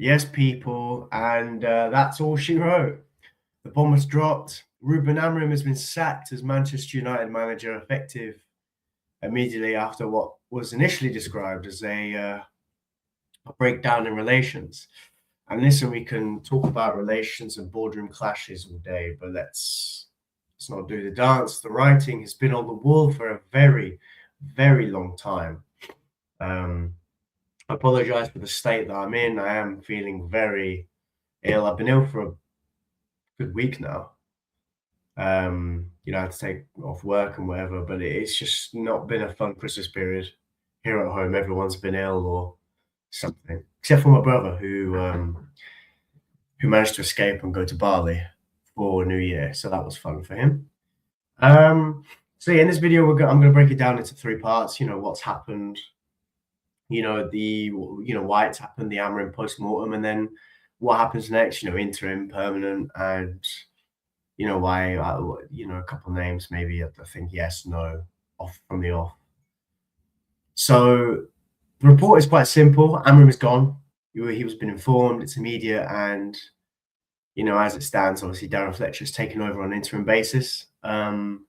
Yes, people, and that's all she wrote. The bomb was dropped. Ruben Amorim has been sacked as Manchester United manager, effective immediately after what was initially described as a breakdown in relations. And listen, we can talk about relations and boardroom clashes all day, but let's not do the dance. The writing has been on the wall for a very, very long time. I apologize for the state that I'm in. I am feeling very ill. I've been ill for a good week now. I had to take off work and whatever, but it's just not been a fun Christmas period. Here at home, everyone's been ill or something, except for my brother who managed to escape and go to Bali for New Year. So that was fun for him. So yeah, in this video, I'm going to break it down into 3 parts. What's happened, why it's happened, the Amorim post-mortem, and then what happens next, interim, permanent, and why, a couple names, maybe I think yes, no, off from the off. So the report is quite simple. Amorim is gone. He was been informed, it's immediate, and as it stands, obviously Darren Fletcher has taken over on an interim basis. And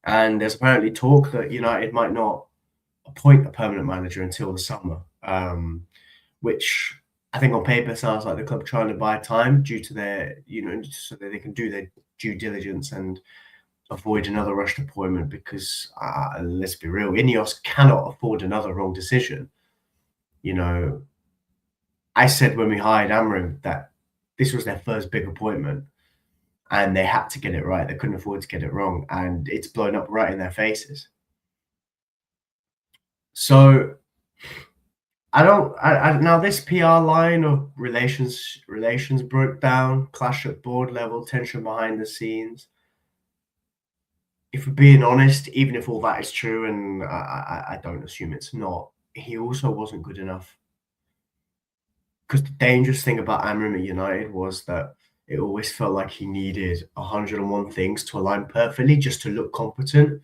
there's apparently talk that United might not appoint a permanent manager until the summer, which I think on paper sounds like the club trying to buy time due to their, so that they can do their due diligence and avoid another rushed appointment, because let's be real, Ineos cannot afford another wrong decision. I said when we hired Amorim that this was their first big appointment and they had to get it right. They couldn't afford to get it wrong, and it's blown up right in their faces. So now this PR line of relations broke down, clash at board level, tension behind the scenes. If we're being honest, even if all that is true, and I don't assume it's not, he also wasn't good enough. Because the dangerous thing about Amorim at United was that it always felt like he needed 101 things to align perfectly just to look competent.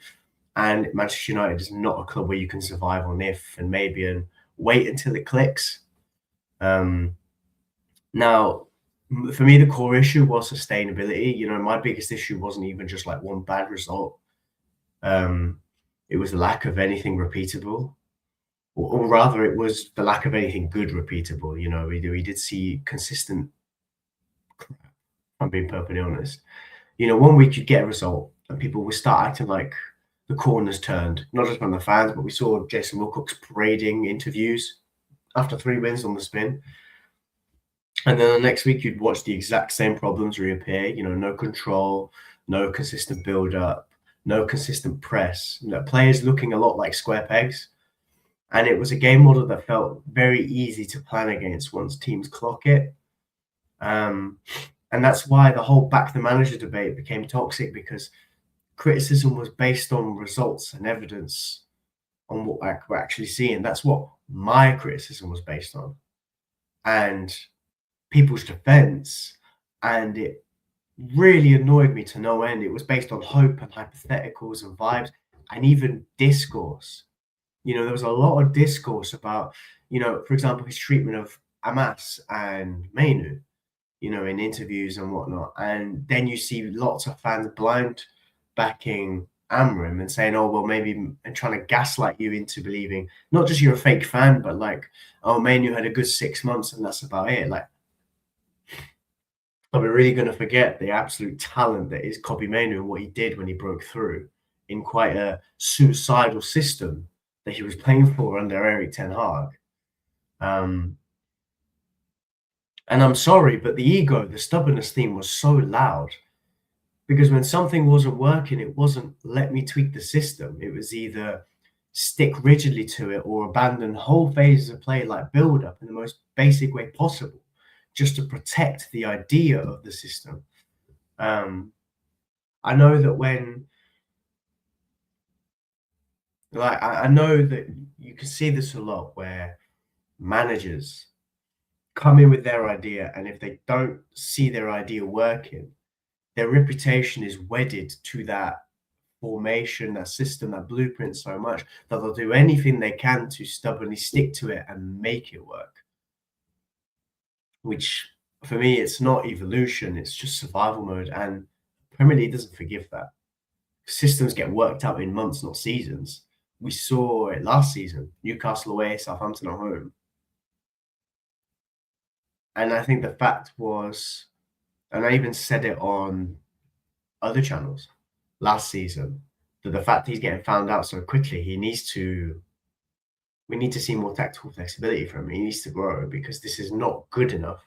And Manchester United is not a club where you can survive on if and maybe and wait until it clicks. Now, for me, the core issue was sustainability. My biggest issue wasn't even just like one bad result. It was the lack of anything repeatable. Or rather, it was the lack of anything good repeatable. We did see consistent crap, if I'm being perfectly honest. 1 week you'd get a result and people would start acting like the corner's turned, not just from the fans, but we saw Jason Wilcox parading interviews after 3 wins on the spin. And then the next week you'd watch the exact same problems reappear, no control, no consistent build-up, no consistent press, players looking a lot like square pegs. And it was a game model that felt very easy to plan against once teams clock it. And that's why the whole back the manager debate became toxic, because criticism was based on results and evidence on what we're actually seeing. That's what my criticism was based on. And people's defense, and it really annoyed me to no end. It was based on hope and hypotheticals and vibes and even discourse. There was a lot of discourse about, for example, his treatment of Amas and Mainu, in interviews and whatnot. And then you see lots of fans blind backing Amorim and saying, oh, well, maybe, and trying to gaslight you into believing not just you're a fake fan, but like, oh, Mainu had a good 6 months and that's about it. Like, are we really going to forget the absolute talent that is Kobbie Mainu and what he did when he broke through in quite a suicidal system that he was playing for under Erik ten Hag? And I'm sorry, but the ego, the stubbornness theme was so loud, because when something wasn't working, it wasn't let me tweak the system. It was either stick rigidly to it or abandon whole phases of play like build up in the most basic way possible, just to protect the idea of the system. I know that when, like, I know that you can see this a lot where managers come in with their idea, and if they don't see their idea working, their reputation is wedded to that formation, that system, that blueprint so much that they'll do anything they can to stubbornly stick to it and make it work. which for me, it's not evolution, it's just survival mode. And Premier League doesn't forgive that. Systems get worked out in months, not seasons. We saw it last season, Newcastle away, Southampton at home. And I think the fact was, and I even said it on other channels last season, that the fact he's getting found out so quickly, we need to see more tactical flexibility from him. He needs to grow because this is not good enough.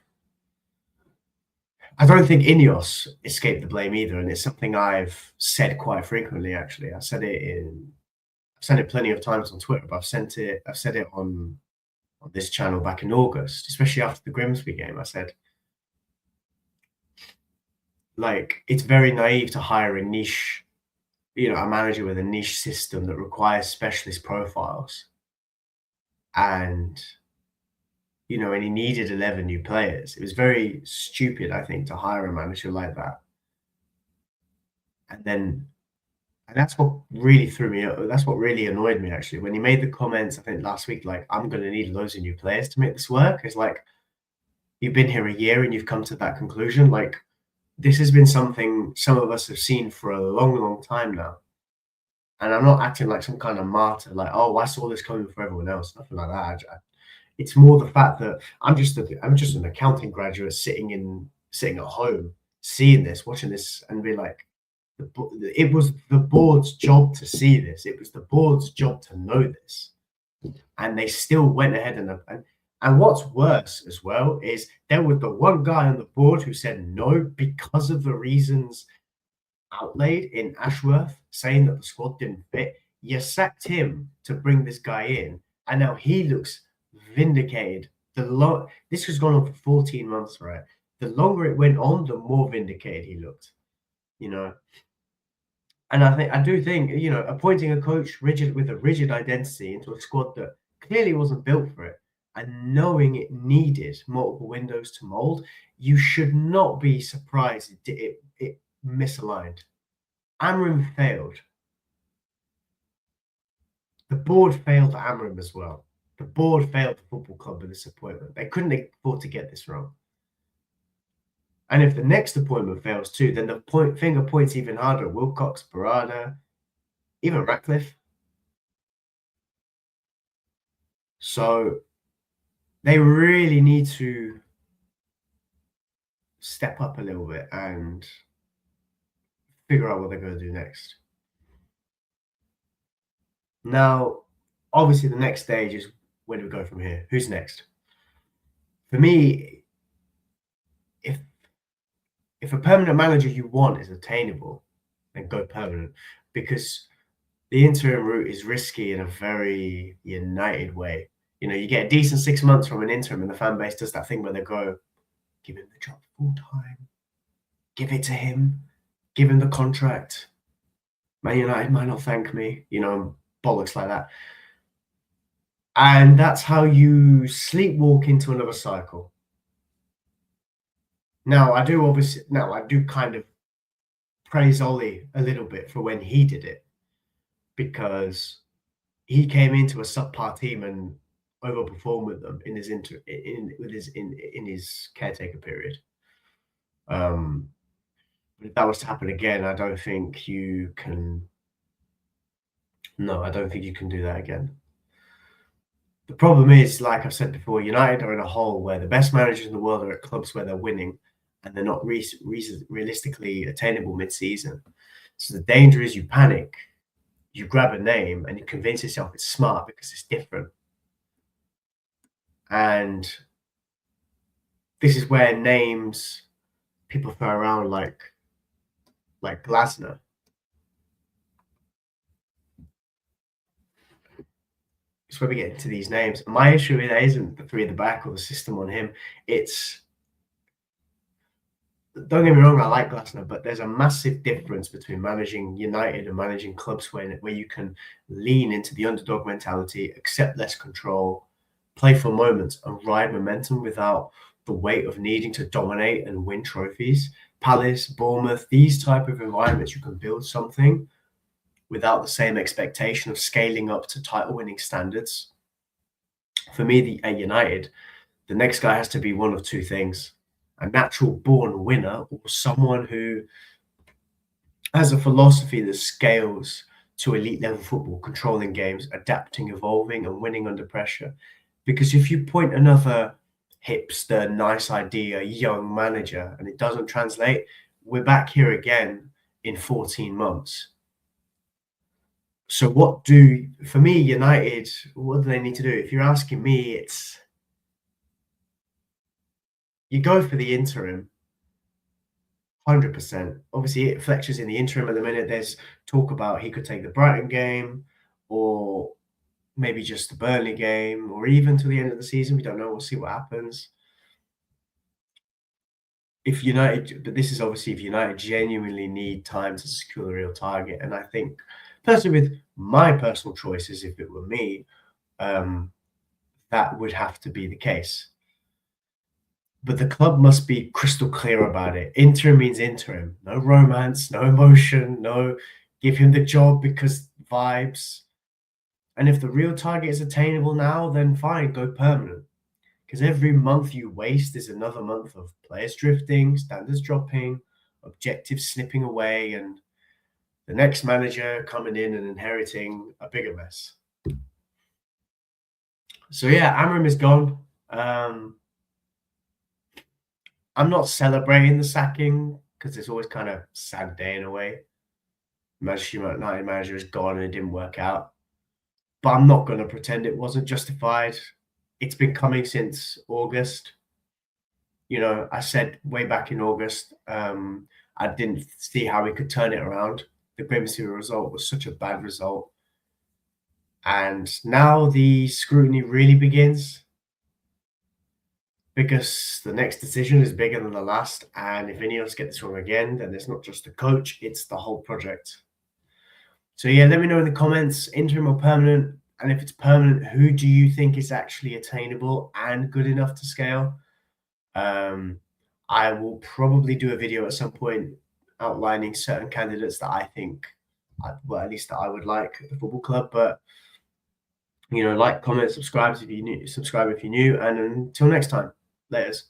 I don't think Ineos escaped the blame either, and it's something I've said quite frequently. Actually, I've said it plenty of times on Twitter, but I've said it on this channel back in August, especially after the Grimsby game. I said, like, it's very naive to hire a manager with a niche system that requires specialist profiles, and and he needed 11 new players. It was very stupid, I think, to hire a manager like that. And that's what really threw me up. That's what really annoyed me, actually, when he made the comments, I think last week, like, I'm going to need loads of new players to make this work. It's like, you've been here a year and you've come to that conclusion. Like, this has been something some of us have seen for a long, long time now. And I'm not acting like some kind of martyr, like, oh, I saw this coming for everyone else. Nothing like that. It's more the fact that I'm just an accounting graduate sitting at home, seeing this, watching this, and be like, it was the board's job to see this. It was the board's job to know this, and they still went ahead and what's worse as well is there was the one guy on the board who said no because of the reasons outlaid in Ashworth, saying that the squad didn't fit. You sacked him to bring this guy in, and now he looks vindicated. This has gone on for 14 months, right? The longer it went on, the more vindicated he looked, And I do think, appointing a coach with a rigid identity into a squad that clearly wasn't built for it, and knowing it needed multiple windows to mold, you should not be surprised it misaligned. Amorim failed. The board failed Amorim as well. The board failed the football club with this appointment. They couldn't afford to get this wrong. And if the next appointment fails too, then the finger points even harder. Wilcox, Barada, even Ratcliffe. So they really need to step up a little bit and figure out what they're going to do next. Now, obviously, the next stage is where do we go from here? Who's next? For me, if a permanent manager you want is attainable, then go permanent, because the interim route is risky in a very United way. You get a decent 6 months from an interim, and the fan base does that thing where they go, give him the job full time, give it to him, give him the contract. Man United might not thank me, bollocks like that. And that's how you sleepwalk into another cycle. Now, I do kind of praise Ollie a little bit for when he did it, because he came into a subpar team and overperformed with them in his caretaker period. But if that was to happen again, I don't think you can. No, I don't think you can do that again. The problem is, like I've said before, United are in a hole where the best managers in the world are at clubs where they're winning, and they're not realistically attainable mid-season. So the danger is you panic, you grab a name, and you convince yourself it's smart because it's different. And this is where names people throw around like Glasner. It's where we get into these names. My issue with it isn't the three at the back or the system on him. Don't get me wrong, I like Glasner, but there's a massive difference between managing United and managing clubs where you can lean into the underdog mentality, accept less control, play for moments, and ride momentum without the weight of needing to dominate and win trophies. Palace, Bournemouth, these type of environments, you can build something without the same expectation of scaling up to title-winning standards. For me, at United, The next guy has to be one of two things: a natural born winner, or someone who has a philosophy that scales to elite level football, controlling games, adapting, evolving, and winning under pressure. Because if you point another hipster, nice idea, young manager, and it doesn't translate, we're back here again in 14 months. So for me, United, what do they need to do? If you're asking me, it's you go for the interim, 100%. Obviously, Fletcher's in the interim at the minute. There's talk about he could take the Brighton game, or maybe just the Burnley game, or even to the end of the season. We don't know. We'll see what happens. But this is obviously if United genuinely need time to secure the real target. And I think, personally, with my personal choices, if it were me, that would have to be the case. But the club must be crystal clear about it. Interim means interim. No romance, no emotion, no give him the job because vibes. And if the real target is attainable now, then fine, go permanent. Because every month you waste is another month of players drifting, standards dropping, objectives slipping away, and the next manager coming in and inheriting a bigger mess. So yeah, Amorim is gone. I'm not celebrating the sacking because it's always kind of sad day in a way. Manchester United manager is gone and it didn't work out. But I'm not going to pretend it wasn't justified. It's been coming since August. You know, I said way back in August, I didn't see how we could turn it around. The Grimsby result was such a bad result. And now the scrutiny really begins, because the next decision is bigger than the last. And if any of us get this wrong again, then it's not just the coach, it's the whole project. So yeah, let me know in the comments, interim or permanent. And if it's permanent, who do you think is actually attainable and good enough to scale? I will probably do a video at some point outlining certain candidates that I think, well, at least that I would like at the football club. But you know, like, comment, subscribe if you're new, and until next time, laters.